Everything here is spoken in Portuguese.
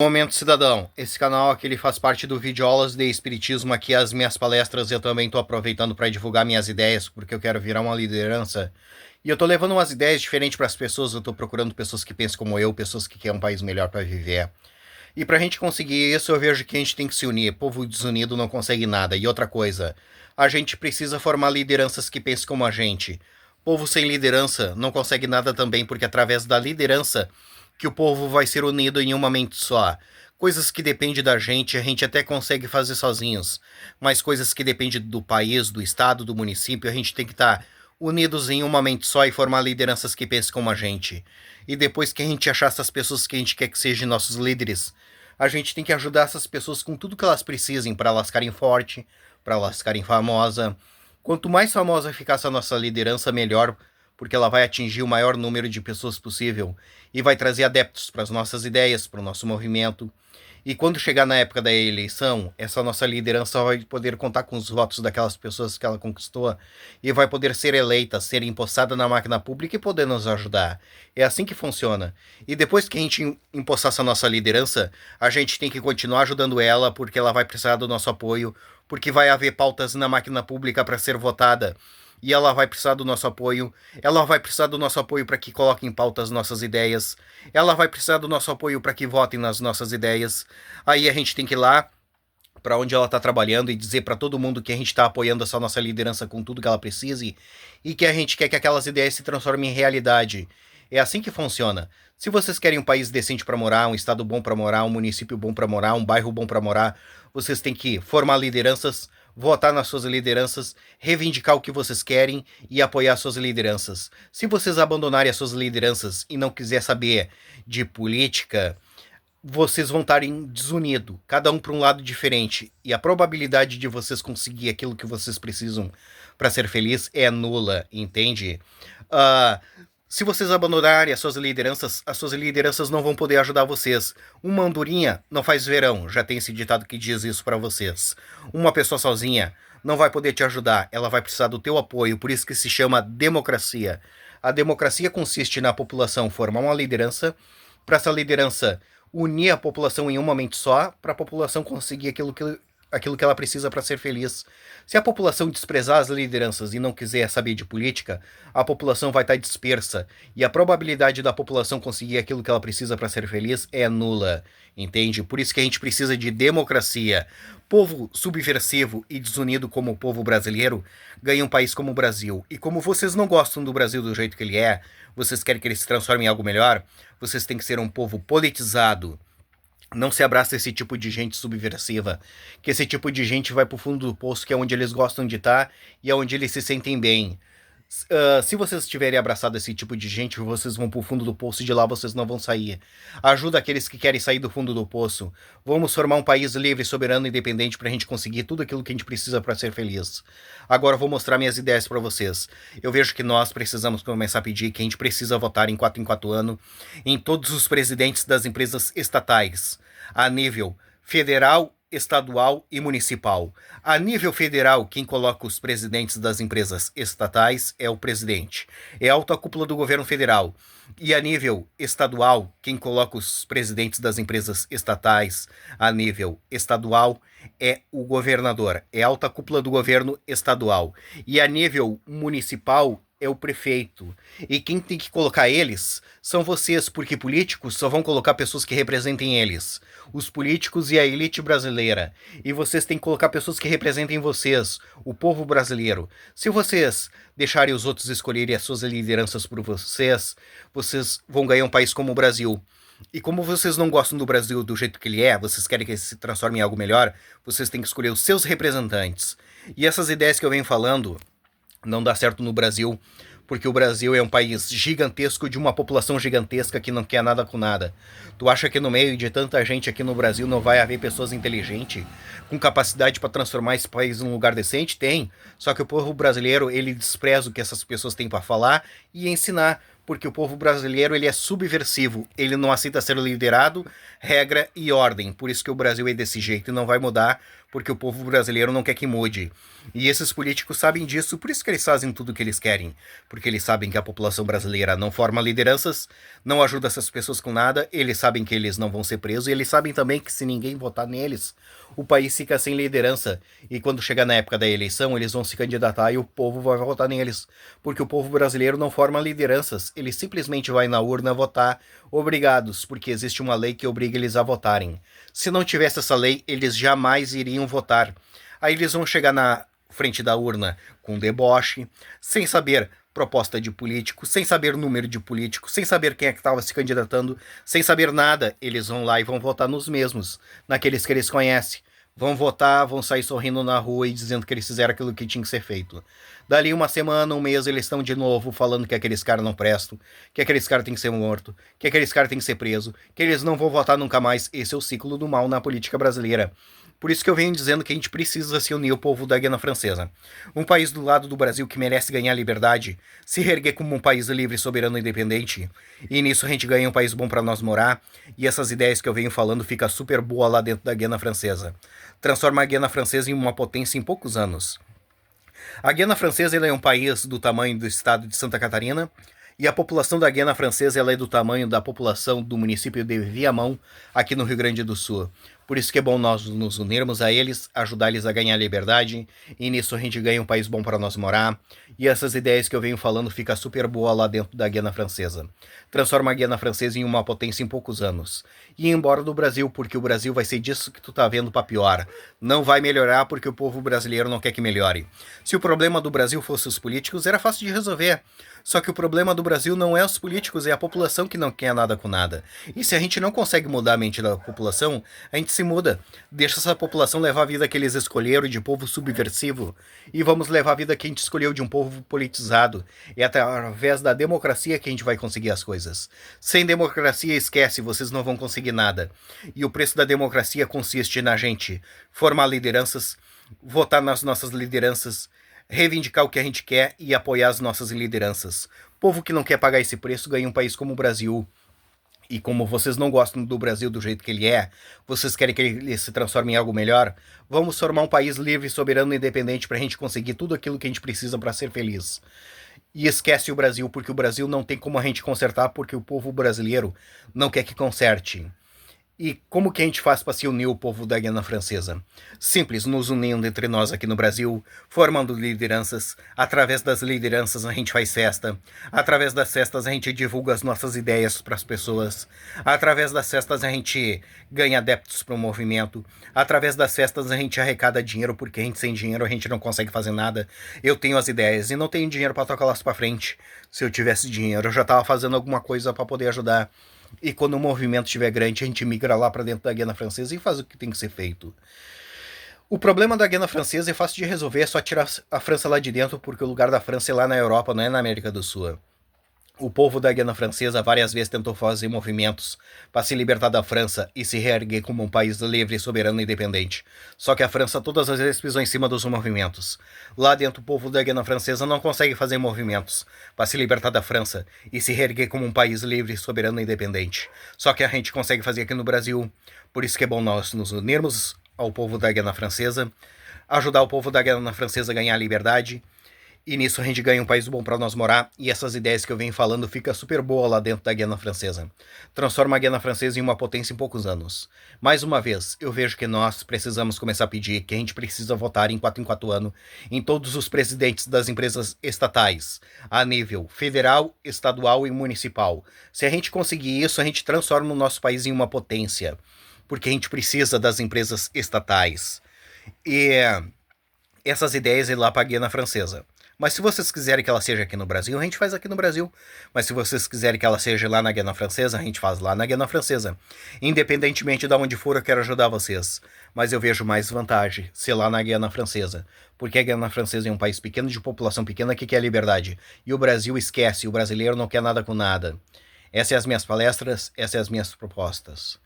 Momento Cidadão, esse canal aqui ele faz parte do Videoaulas de Espiritismo, aqui as minhas palestras eu também estou aproveitando para divulgar minhas ideias, porque eu quero virar uma liderança, e eu estou levando umas ideias diferentes para as pessoas, eu estou procurando pessoas que pensam como eu, pessoas que querem um país melhor para viver. E para a gente conseguir isso, eu vejo que a gente tem que se unir, povo desunido não consegue nada. E outra coisa, a gente precisa formar lideranças que pensem como a gente. Povo sem liderança não consegue nada também, porque através da liderança que o povo vai ser unido em uma mente só. Coisas que dependem da gente, a gente até consegue fazer sozinhos, mas coisas que dependem do país, do estado, do município, a gente tem que estar unidos em uma mente só e formar lideranças que pensem como a gente. E depois que a gente achar essas pessoas que a gente quer que sejam nossos líderes, a gente tem que ajudar essas pessoas com tudo que elas precisem para elas ficarem fortes, para elas ficarem famosas. Quanto mais famosa ficar essa nossa liderança, melhor, porque ela vai atingir o maior número de pessoas possível e vai trazer adeptos para as nossas ideias, para o nosso movimento. E quando chegar na época da eleição, essa nossa liderança vai poder contar com os votos daquelas pessoas que ela conquistou e vai poder ser eleita, ser empossada na máquina pública e poder nos ajudar. É assim que funciona. E depois que a gente empossar essa nossa liderança, a gente tem que continuar ajudando ela, porque ela vai precisar do nosso apoio, porque vai haver pautas na máquina pública para ser votada e ela vai precisar do nosso apoio. Ela vai precisar do nosso apoio para que coloquem em pauta as nossas ideias. Ela vai precisar do nosso apoio para que votem nas nossas ideias. Aí a gente tem que ir lá para onde ela está trabalhando e dizer para todo mundo que a gente está apoiando essa nossa liderança com tudo que ela precise e que a gente quer que aquelas ideias se transformem em realidade. É assim que funciona. Se vocês querem um país decente para morar, um estado bom para morar, um município bom para morar, um bairro bom para morar, vocês têm que formar lideranças, votar nas suas lideranças, reivindicar o que vocês querem e apoiar suas lideranças. Se vocês abandonarem as suas lideranças e não quiser saber de política, vocês vão estar desunidos, cada um para um lado diferente, e a probabilidade de vocês conseguir aquilo que vocês precisam para ser feliz é nula, entende? Uh, Se vocês abandonarem as suas lideranças não vão poder ajudar vocês. Uma andorinha não faz verão, já tem esse ditado que diz isso para vocês. Uma pessoa sozinha não vai poder te ajudar, ela vai precisar do teu apoio, por isso que se chama democracia. A democracia consiste na população formar uma liderança, para essa liderança unir a população em uma mente só, para a população conseguir aquilo que ela precisa para ser feliz. Se a população desprezar as lideranças e não quiser saber de política, a população vai estar dispersa e a probabilidade da população conseguir aquilo que ela precisa para ser feliz é nula, entende? Por isso que a gente precisa de democracia. Povo subversivo e desunido como o povo brasileiro ganha um país como o Brasil. E como vocês não gostam do Brasil do jeito que ele é, vocês querem que ele se transforme em algo melhor, vocês têm que ser um povo politizado. Não se abraça esse tipo de gente subversiva, que esse tipo de gente vai pro fundo do poço, que é onde eles gostam de estar e é onde eles se sentem bem. Se vocês tiverem abraçado esse tipo de gente, vocês vão pro fundo do poço e de lá vocês não vão sair. Ajuda aqueles que querem sair do fundo do poço. Vamos formar um país livre, soberano e independente pra gente conseguir tudo aquilo que a gente precisa para ser feliz. Agora eu vou mostrar minhas ideias para vocês. Eu vejo que nós precisamos começar a pedir que a gente precisa votar em 4 anos em todos os presidentes das empresas estatais, a nível federal, estadual e municipal. A nível federal, quem coloca os presidentes das empresas estatais é o presidente. É a alta cúpula do governo federal. E a nível estadual, quem coloca os presidentes das empresas estatais a nível estadual é o governador. É a alta cúpula do governo estadual. E a nível municipal é o prefeito. E quem tem que colocar eles são vocês, porque políticos só vão colocar pessoas que representem eles. Os políticos e a elite brasileira. E vocês têm que colocar pessoas que representem vocês, o povo brasileiro. Se vocês deixarem os outros escolherem as suas lideranças por vocês, vocês vão ganhar um país como o Brasil. E como vocês não gostam do Brasil do jeito que ele é, vocês querem que ele se transforme em algo melhor, vocês têm que escolher os seus representantes. E essas ideias que eu venho falando não dá certo no Brasil, porque o Brasil é um país gigantesco de uma população gigantesca que não quer nada com nada. Tu acha que no meio de tanta gente aqui no Brasil não vai haver pessoas inteligentes, com capacidade para transformar esse país num lugar decente? Tem. Só que o povo brasileiro, ele despreza o que essas pessoas têm para falar e ensinar. porque o povo brasileiro ele é subversivo, ele não aceita ser liderado, regra e ordem. Por isso que o Brasil é desse jeito e não vai mudar, porque o povo brasileiro não quer que mude. E esses políticos sabem disso, por isso que eles fazem tudo o que eles querem, porque eles sabem que a população brasileira não forma lideranças, não ajuda essas pessoas com nada, eles sabem que eles não vão ser presos, e eles sabem também que se ninguém votar neles, o país fica sem liderança, e quando chegar na época da eleição, eles vão se candidatar e o povo vai votar neles, porque o povo brasileiro não forma lideranças, ele simplesmente vai na urna votar obrigados, porque existe uma lei que obriga eles a votarem. Se não tivesse essa lei, eles jamais iriam votar. Aí eles vão chegar na frente da urna com deboche, sem saber proposta de político, sem saber número de político, sem saber quem é que estava se candidatando, sem saber nada, eles vão lá e vão votar nos mesmos, naqueles que eles conhecem. Vão votar, vão sair sorrindo na rua e dizendo que eles fizeram aquilo que tinha que ser feito. Dali uma semana, um mês, eles estão de novo falando que aqueles caras não prestam, que aqueles caras têm que ser morto, que aqueles caras têm que ser preso, que eles não vão votar nunca mais. Esse é o ciclo do mal na política brasileira. Por isso que eu venho dizendo que a gente precisa se unir ao povo da Guiana Francesa. Um país do lado do Brasil que merece ganhar liberdade, se reerguer como um país livre, soberano e independente. E nisso a gente ganha um país bom para nós morar. E essas ideias que eu venho falando fica super boa lá dentro da Guiana Francesa. Transforma a Guiana Francesa em uma potência em poucos anos. A Guiana Francesa é um país do tamanho do estado de Santa Catarina. E a população da Guiana Francesa ela é do tamanho da população do município de Viamão, aqui no Rio Grande do Sul. Por isso que é bom nós nos unirmos a eles, ajudar eles a ganhar liberdade, e nisso a gente ganha um país bom para nós morar. E essas ideias que eu venho falando fica super boa lá dentro da Guiana Francesa. Transforma a Guiana Francesa em uma potência em poucos anos. E ir embora do Brasil, porque o Brasil vai ser disso que tu tá vendo para pior. Não vai melhorar porque o povo brasileiro não quer que melhore. Se o problema do Brasil fosse os políticos, era fácil de resolver. Só que o problema do Brasil não é os políticos, é a população que não quer nada com nada. E se a gente não consegue mudar a mente da população, a gente se muda. Deixa essa população levar a vida que eles escolheram de povo subversivo. E vamos levar a vida que a gente escolheu de um povo politizado. É através da democracia que a gente vai conseguir as coisas. Sem democracia, esquece, vocês não vão conseguir nada. E o preço da democracia consiste na gente formar lideranças, votar nas nossas lideranças, reivindicar o que a gente quer e apoiar as nossas lideranças. Povo que não quer pagar esse preço ganha um país como o Brasil. E como vocês não gostam do Brasil do jeito que ele é, vocês querem que ele se transforme em algo melhor, vamos formar um país livre, soberano e independente para a gente conseguir tudo aquilo que a gente precisa para ser feliz. E esquece o Brasil, porque o Brasil não tem como a gente consertar, porque o povo brasileiro não quer que conserte. E como que a gente faz para se unir o povo da Guiana Francesa? Simples, nos unindo entre nós aqui no Brasil, formando lideranças. Através das lideranças a gente faz festa. Através das festas a gente divulga as nossas ideias para as pessoas. Através das festas a gente ganha adeptos para o movimento. Através das festas a gente arrecada dinheiro, porque a gente sem dinheiro a gente não consegue fazer nada. Eu tenho as ideias e não tenho dinheiro para tocá-las para frente. Se eu tivesse dinheiro eu já estava fazendo alguma coisa para poder ajudar. E quando o movimento estiver grande, a gente migra lá para dentro da Guiana Francesa e faz o que tem que ser feito. O problema da Guiana Francesa é fácil de resolver, é só tirar a França lá de dentro, porque o lugar da França é lá na Europa, não é na América do Sul. O povo da Guiana Francesa várias vezes tentou fazer movimentos para se libertar da França e se reerguer como um país livre, soberano e independente. Só que a França todas as vezes pisou em cima dos movimentos. Lá dentro o povo da Guiana Francesa não consegue fazer movimentos para se libertar da França e se reerguer como um país livre, soberano e independente. Só que a gente consegue fazer aqui no Brasil. Por isso que é bom nós nos unirmos ao povo da Guiana Francesa, ajudar o povo da Guiana Francesa a ganhar a liberdade. E nisso a gente ganha um país bom para nós morar, e essas ideias que eu venho falando fica super boa lá dentro da Guiana Francesa. Transforma a Guiana Francesa em uma potência em poucos anos. Mais uma vez, eu vejo que nós precisamos começar a pedir que a gente precisa votar em 4 anos em todos os presidentes das empresas estatais, a nível federal, estadual e municipal. Se a gente conseguir isso, a gente transforma o nosso país em uma potência, porque a gente precisa das empresas estatais. E essas ideias é lá para a Guiana Francesa. Mas se vocês quiserem que ela seja aqui no Brasil, a gente faz aqui no Brasil. Mas se vocês quiserem que ela seja lá na Guiana Francesa, a gente faz lá na Guiana Francesa. Independentemente de onde for, eu quero ajudar vocês. Mas eu vejo mais vantagem ser lá na Guiana Francesa. Porque a Guiana Francesa é um país pequeno, de população pequena, que quer liberdade. E o Brasil esquece, o brasileiro não quer nada com nada. Essas são as minhas palestras, essas são as minhas propostas.